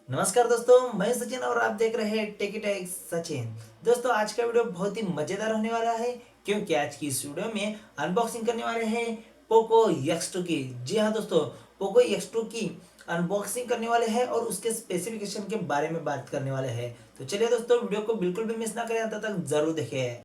नमस्कार दोस्तों, मैं सचिन और आप देख रहे हैं टेकी टेक सचिन। दोस्तों, आज का वीडियो बहुत ही मजेदार होने वाला है क्योंकि आज की इस वीडियो में अनबॉक्सिंग करने वाले हैं पोको X2 की। जी हाँ दोस्तों, पोको X2 की अनबॉक्सिंग करने वाले हैं और उसके स्पेसिफिकेशन के बारे में बात करने वाले हैं। तो चलिए दोस्तों, वीडियो को बिल्कुल भी मिस ना करें, अंत तक जरूर देखें।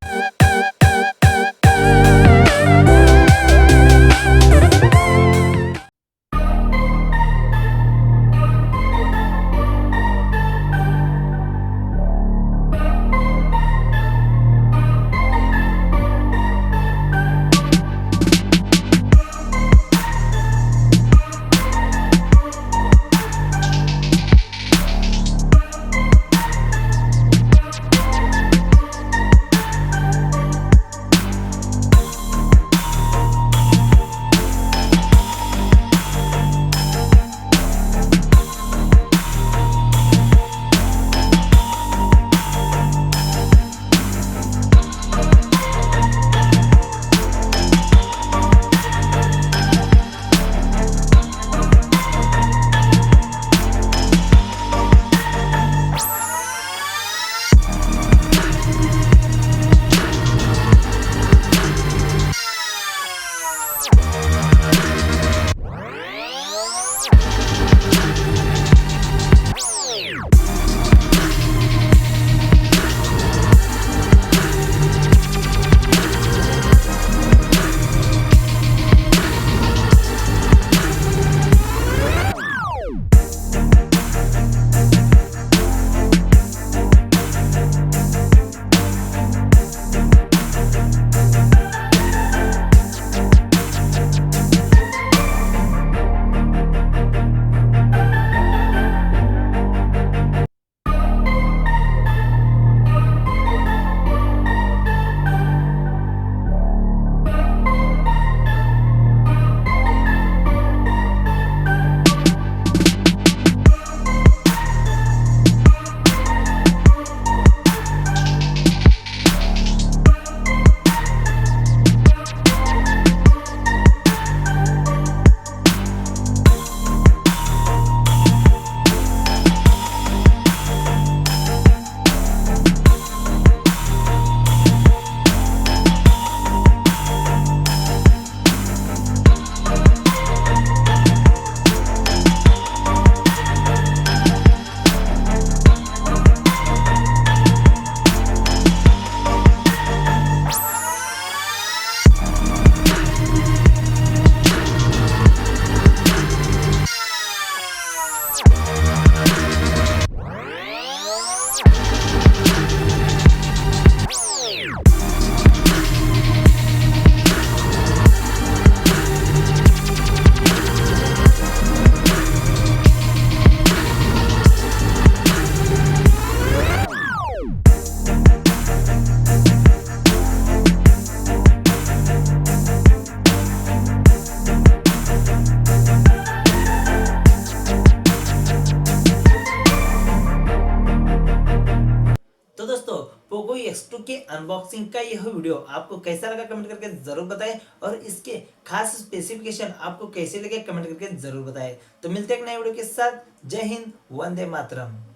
तो दोस्तों, पोको X2 के अनबॉक्सिंग का यह वीडियो आपको कैसा लगा कमेंट करके जरूर बताएं और इसके खास स्पेसिफिकेशन आपको कैसे लगे कमेंट करके जरूर बताएं। तो मिलते हैं एक नए वीडियो के साथ। जय हिंद, वंदे मातरम।